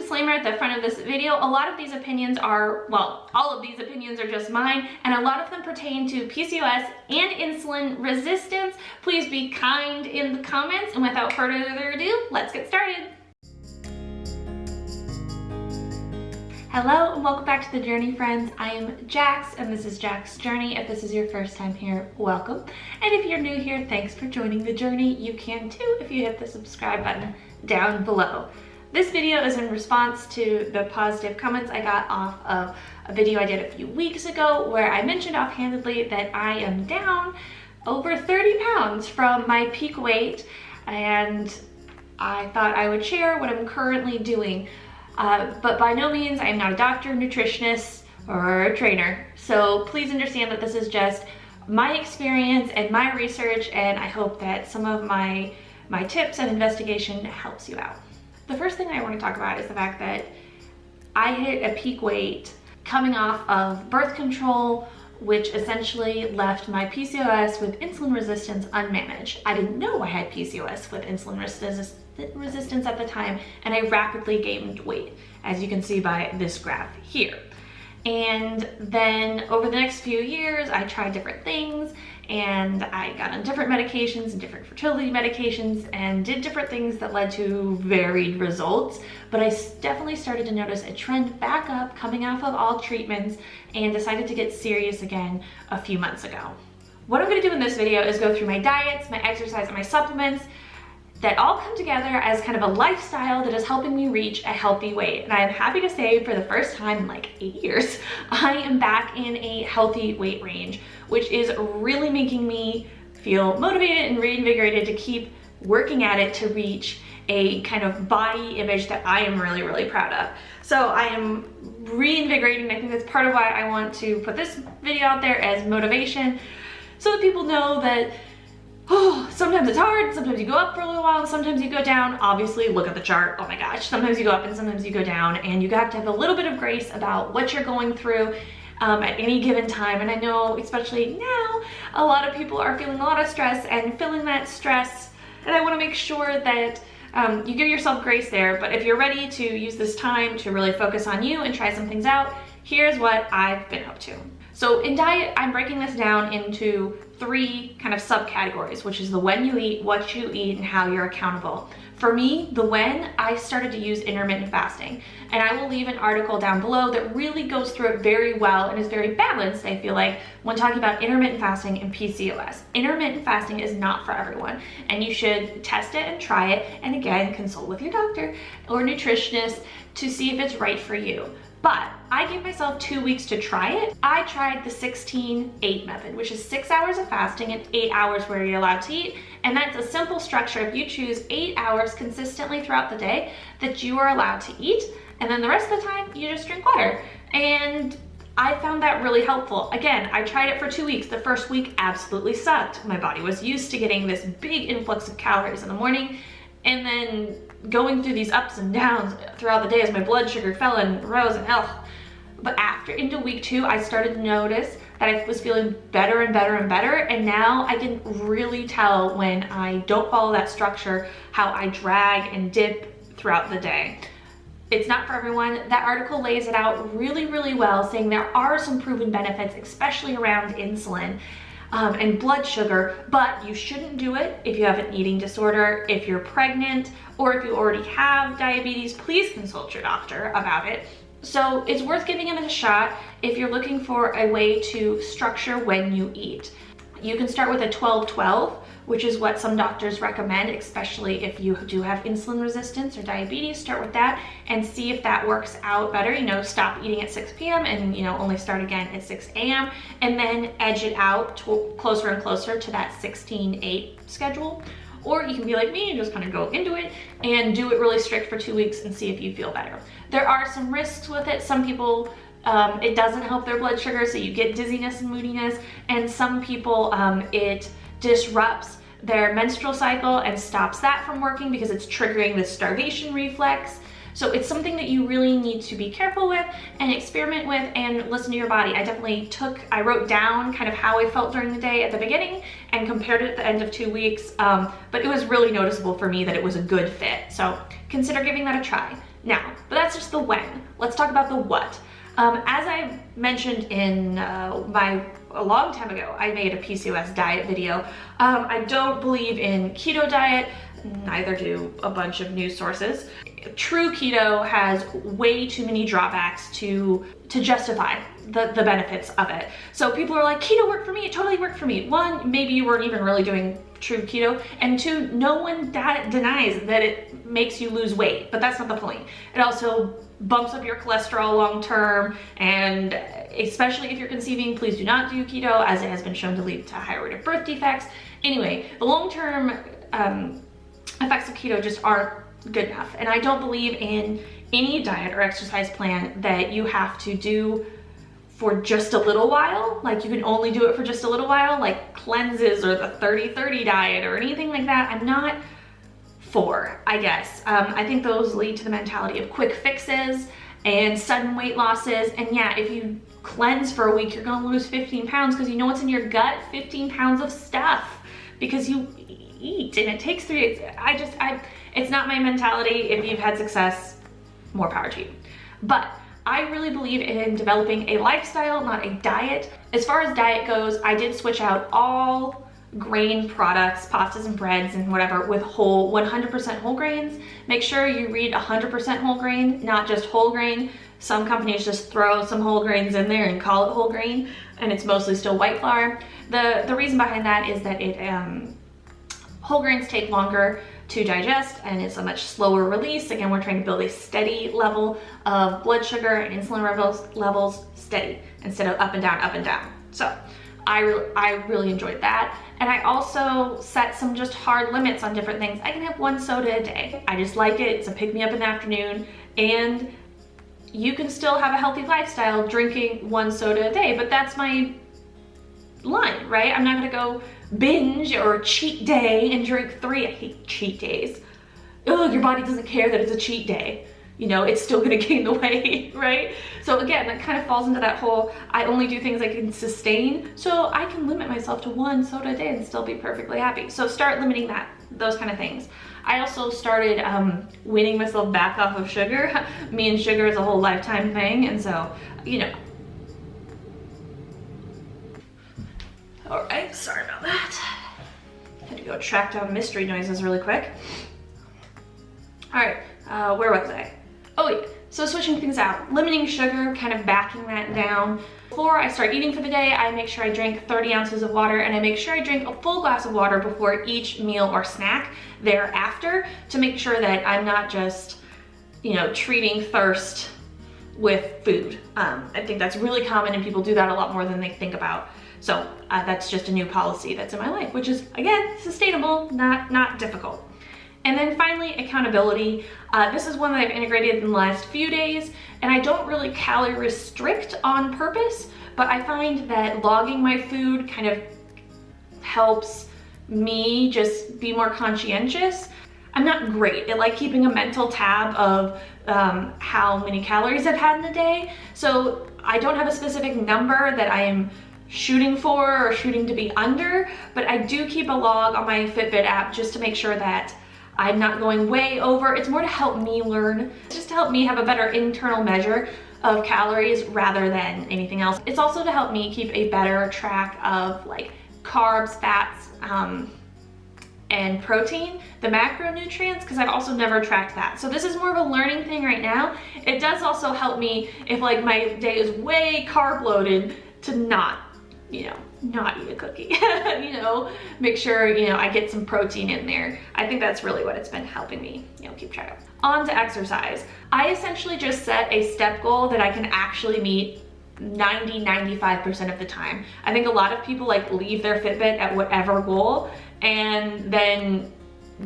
disclaimer at the front of this video, a lot of these opinions are, well, all of these opinions are just mine, and a lot of them pertain to PCOS and insulin resistance. Please be kind in the comments, and without further ado, let's get started. Hello and welcome back to The Journey, friends. I am Jax and this is Jax's Journey. If this is your first time here, welcome. And if you're new here, thanks for joining the journey. You can too if you hit the subscribe button down below. This video is in response to the positive comments I got off of a video I did a few weeks ago where I mentioned offhandedly that I am down over 30 pounds from my peak weight, and I thought I would share what I'm currently doing. But by no means, I am not a doctor, nutritionist, or a trainer. So please understand that this is just my experience and my research, and I hope that some of my tips and investigation helps you out. The first thing I want to talk about is the fact that I hit a peak weight coming off of birth control, which essentially left my PCOS with insulin resistance unmanaged. I didn't know I had PCOS with insulin resistance at the time, and I rapidly gained weight, as you can see by this graph here. And then over the next few years, I tried different things, and I got on different medications and different fertility medications and did different things that led to varied results. But I definitely started to notice a trend back up coming off of all treatments and decided to get serious again a few months ago. What I'm gonna do in this video is go through my diets, my exercise, and my supplements that all come together as kind of a lifestyle that is helping me reach a healthy weight. And I am happy to say for the first time in like 8 years, I am back in a healthy weight range, which is really making me feel motivated and reinvigorated to keep working at it to reach a kind of body image that I am really, really proud of. So I am reinvigorating. I think that's part of why I want to put this video out there as motivation, so that people know that sometimes it's hard, sometimes you go up for a little while, sometimes you go down. Obviously, look at the chart, oh my gosh. Sometimes you go up and sometimes you go down, and you have to have a little bit of grace about what you're going through at any given time. And I know, especially now, a lot of people are feeling a lot of stress and feeling that stress, and I wanna make sure that you give yourself grace there. But if you're ready to use this time to really focus on you and try some things out, here's what I've been up to. So in diet, I'm breaking this down into 3 kind of subcategories, which is the when you eat, what you eat, and how you're accountable. For me, the when, I started to use intermittent fasting, and I will leave an article down below that really goes through it very well and is very balanced, I feel like, when talking about intermittent fasting and PCOS. Intermittent fasting is not for everyone, and you should test it and try it, and again, consult with your doctor or nutritionist to see if it's right for you. But I gave myself 2 weeks to try it. I tried the 16-8 method, which is 6 hours of fasting and 8 hours where you're allowed to eat. And that's a simple structure. If you choose 8 hours consistently throughout the day that you are allowed to eat, and then the rest of the time you just drink water. And I found that really helpful. Again, I tried it for 2 weeks. The first week absolutely sucked. My body was used to getting this big influx of calories in the morning, and then going through these ups and downs throughout the day as my blood sugar fell and rose and But into week 2, I started to notice that I was feeling better and better and better, and now I can really tell when I don't follow that structure how I drag and dip throughout the day. It's not for everyone. That article lays it out really, really well, saying there are some proven benefits, especially around insulin and blood sugar, but you shouldn't do it if you have an eating disorder, if you're pregnant, or if you already have diabetes. Please consult your doctor about it. So it's worth giving it a shot if you're looking for a way to structure when you eat. You can start with a 12-12, which is what some doctors recommend, especially if you do have insulin resistance or diabetes. Start with that and see if that works out better. You know, stop eating at 6 p.m. and, you know, only start again at 6 a.m. and then edge it out to closer and closer to that 16-8 schedule. Or you can be like me and just kind of go into it and do it really strict for 2 weeks and see if you feel better. There are some risks with it. Some people, it doesn't help their blood sugar, so you get dizziness and moodiness. And some people, it disrupts their menstrual cycle and stops that from working because it's triggering this starvation reflex. So it's something that you really need to be careful with and experiment with and listen to your body. I wrote down kind of how I felt during the day at the beginning and compared it at the end of 2 weeks. But it was really noticeable for me that it was a good fit. So consider giving that a try. now. But that's just the when. Let's talk about the what. As I mentioned in a long time ago, I made a PCOS diet video. I don't believe in keto diet, neither do a bunch of news sources. True keto has way too many drawbacks to justify the benefits of it. So people are like, keto worked for me, it totally worked for me. One, maybe you weren't even really doing true keto, and two, no one denies that it makes you lose weight, but that's not the point. It also bumps up your cholesterol long term, and especially if you're conceiving, please do not do keto, as it has been shown to lead to a higher rate of birth defects. Anyway, the long-term effects of keto just aren't good enough, and I don't believe in any diet or exercise plan that you have to do for just a little while. Like, you can only do it for just a little while, like cleanses or the 30-30 diet or anything like that. I'm not for, I guess. I think those lead to the mentality of quick fixes and sudden weight losses. And yeah, if you cleanse for a week, you're gonna lose 15 pounds because you know what's in your gut, 15 pounds of stuff, because you eat, and it takes 3 days. It's not my mentality. If you've had success, more power to you. But I really believe in developing a lifestyle, not a diet. As far as diet goes, I did switch out all grain products, pastas and breads and whatever, with 100% whole grains. Make sure you read 100% whole grain, not just whole grain. Some companies just throw some whole grains in there and call it whole grain, and it's mostly still white flour. The reason behind that is that whole grains take longer to digest, and it's a much slower release. Again, we're trying to build a steady level of blood sugar and insulin levels steady, instead of up and down, up and down. So I really enjoyed that. And I also set some just hard limits on different things. I can have 1 soda a day. I just like it. It's a pick-me-up in the afternoon, and you can still have a healthy lifestyle drinking 1 soda a day, but that's my line, right? I'm not gonna go binge or cheat day and drink 3. I hate cheat days. Oh, your body doesn't care that it's a cheat day. You know, it's still gonna gain the weight, right? So again, that kind of falls into that whole, I only do things I can sustain, so I can limit myself to 1 soda a day and still be perfectly happy. So start limiting those kind of things. I also started weaning myself back off of sugar. Me and sugar is a whole lifetime thing, and so, you know. All right, sorry about that. Had to go track down mystery noises really quick. All right, where was I? Oh yeah, so switching things out, limiting sugar, kind of backing that down. Before I start eating for the day, I make sure I drink 30 ounces of water, and I make sure I drink a full glass of water before each meal or snack thereafter, to make sure that I'm not just, you know, treating thirst with food. I think that's really common, and people do that a lot more than they think about. So that's just a new policy that's in my life, which is, again, sustainable, not difficult. And then finally, accountability. This is one that I've integrated in the last few days, and I don't really calorie restrict on purpose, but I find that logging my food kind of helps me just be more conscientious. I'm not great at like keeping a mental tab of how many calories I've had in a day, so I don't have a specific number that I am shooting for or shooting to be under, but I do keep a log on my Fitbit app just to make sure that I'm not going way over. It's more to help me learn, just to help me have a better internal measure of calories rather than anything else. It's also to help me keep a better track of like carbs, fats, and protein, the macronutrients, because I've also never tracked that. So this is more of a learning thing right now. It does also help me if like my day is way carb loaded to not eat a cookie. Make sure, I get some protein in there. I think that's really what it's been helping me, keep track of. On to exercise. I essentially just set a step goal that I can actually meet 90-95% of the time. I think a lot of people like leave their Fitbit at whatever goal and then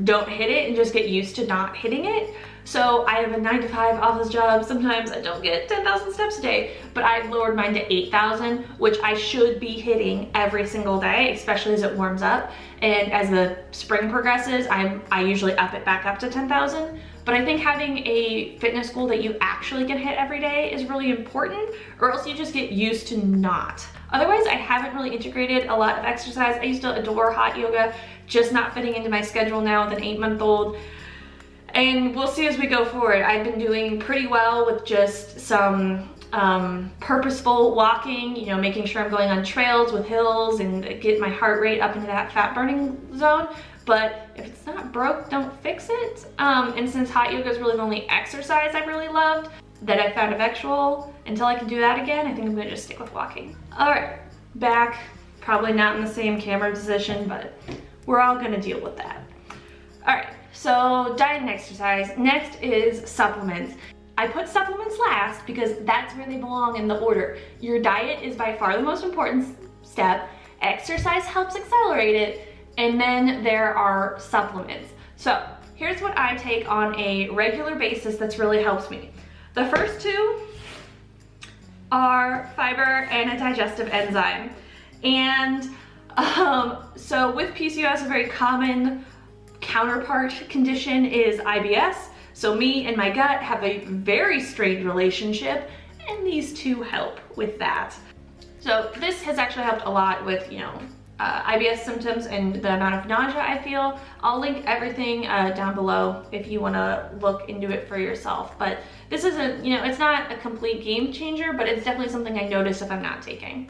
don't hit it and just get used to not hitting it. So I have a 9-to-5 office job. Sometimes I don't get 10,000 steps a day, but I've lowered mine to 8,000, which I should be hitting every single day, especially as it warms up. And as the spring progresses, I usually up it back up to 10,000. But I think having a fitness goal that you actually can hit every day is really important, or else you just get used to not. Otherwise, I haven't really integrated a lot of exercise. I used to adore hot yoga, just not fitting into my schedule now with an 8-month-old. And we'll see as we go forward. I've been doing pretty well with just some purposeful walking, you know, making sure I'm going on trails with hills and get my heart rate up into that fat burning zone. But if it's not broke, don't fix it. And since hot yoga is really the only exercise I've really loved that I found effectual, until I can do that again, I think I'm gonna just stick with walking. All right, back, probably not in the same camera position, but we're all gonna deal with that. All right, so diet and exercise. Next is supplements. I put supplements last because that's where they belong in the order. Your diet is by far the most important step. Exercise helps accelerate it. And then there are supplements. So here's what I take on a regular basis that's really helped me. The first two are fiber and a digestive enzyme. And so with PCOS, a very common counterpart condition is IBS. So me and my gut have a very strained relationship, and these two help with that. So this has actually helped a lot with, you know, IBS symptoms and the amount of nausea I feel. I'll link everything down below if you want to look into it for yourself. But this isn't, you know, it's not a complete game changer, but it's definitely something I notice if I'm not taking.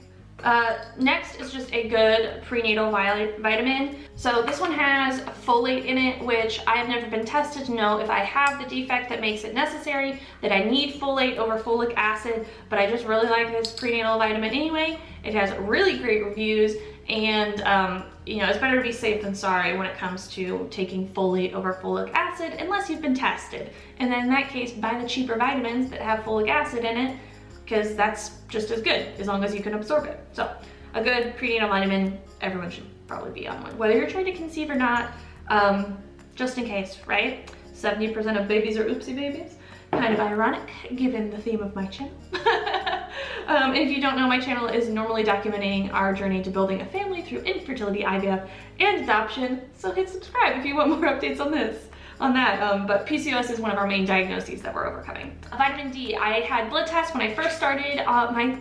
Next is just a good prenatal vitamin. So this one has folate in it, which I have never been tested to know if I have the defect that makes it necessary, that I need folate over folic acid, but I just really like this prenatal vitamin anyway. It has really great reviews, and you know, it's better to be safe than sorry when it comes to taking folate over folic acid, unless you've been tested. And then in that case, buy the cheaper vitamins that have folic acid in it, because that's just as good as long as you can absorb it. So a good prenatal vitamin, everyone should probably be on one, whether you're trying to conceive or not, just in case, right? 70% of babies are oopsie babies. Kind of ironic given the theme of my channel. If you don't know, my channel is normally documenting our journey to building a family through infertility, IVF, and adoption. So hit subscribe if you want more updates on this. But PCOS is one of our main diagnoses that we're overcoming. Vitamin D, I had blood tests when I first started my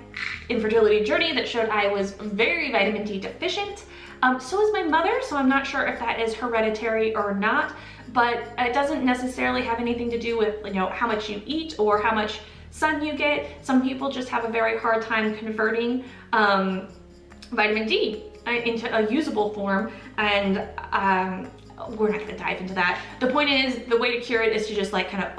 infertility journey that showed I was very vitamin D deficient. So is my mother, so I'm not sure if that is hereditary or not, but it doesn't necessarily have anything to do with, you know, how much you eat or how much sun you get. Some people just have a very hard time converting vitamin D into a usable form, and we're not gonna dive into that. The point is, the way to cure it is to just like kind of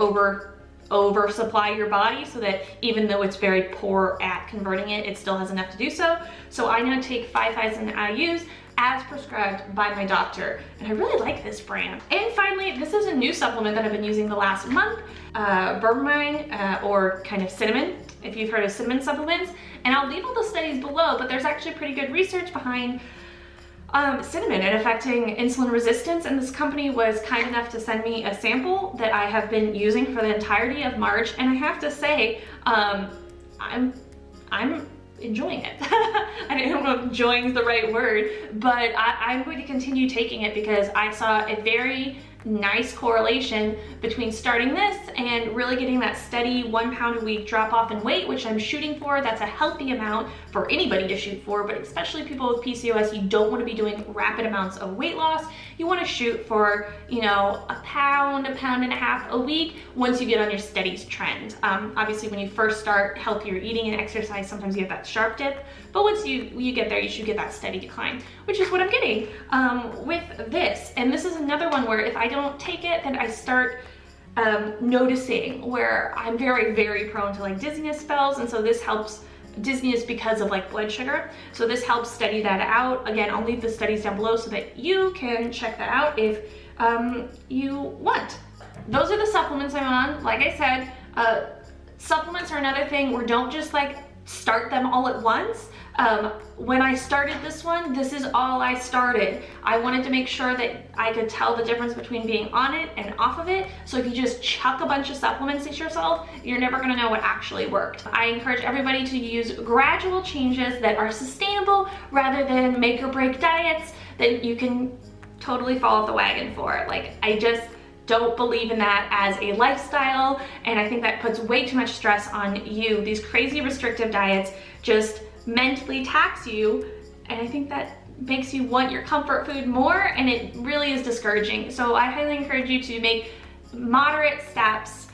oversupply your body so that even though it's very poor at converting it, it still has enough to do so. So I now take 5000 IUs as prescribed by my doctor, and I really like this brand. And finally, this is a new supplement that I've been using the last month, berberine, or kind of cinnamon, if you've heard of cinnamon supplements. And I'll leave all the studies below, but there's actually pretty good research behind cinnamon and affecting insulin resistance, and this company was kind enough to send me a sample that I have been using for the entirety of March, and I have to say, I'm enjoying it. I don't know if enjoying is the right word, but I'm going to continue taking it because I saw a very nice correlation between starting this and really getting that steady 1 pound a week drop off in weight, which I'm shooting for. That's a healthy amount for anybody to shoot for, but especially people with PCOS, you don't want to be doing rapid amounts of weight loss. You want to shoot for, you know, a pound and a half a week once you get on your steady trend. Obviously when you first start healthier eating and exercise, sometimes you have that sharp dip, but once you get there, you should get that steady decline, which is what I'm getting with this. And this is another one where if I don't take it, then I start noticing where I'm very, very prone to like dizziness spells, and so this helps. Dizziness because of like blood sugar, so this helps steady that out. Again, I'll leave the studies down below so that you can check that out if you want. Those are the supplements I'm on. Like I said, supplements are another thing where don't just like start them all at once. When I started this one, this is all I started. I wanted to make sure that I could tell the difference between being on it and off of it. So if you just chuck a bunch of supplements at yourself, you're never gonna know what actually worked. I encourage everybody to use gradual changes that are sustainable rather than make or break diets that you can totally fall off the wagon for. Like, I just don't believe in that as a lifestyle, and I think that puts way too much stress on you. These crazy restrictive diets just mentally tax you, and I think that makes you want your comfort food more, and it really is discouraging. So I highly encourage you to make moderate steps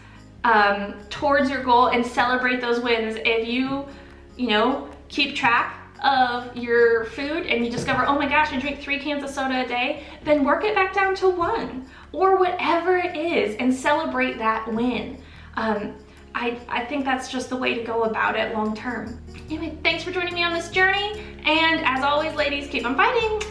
towards your goal and celebrate those wins. If you know, keep track of your food and you discover, oh my gosh, I drink 3 cans of soda a day, then work it back down to 1 or whatever it is and celebrate that win. I think that's just the way to go about it long term. Anyway, thanks for joining me on this journey. And as always, ladies, keep on fighting.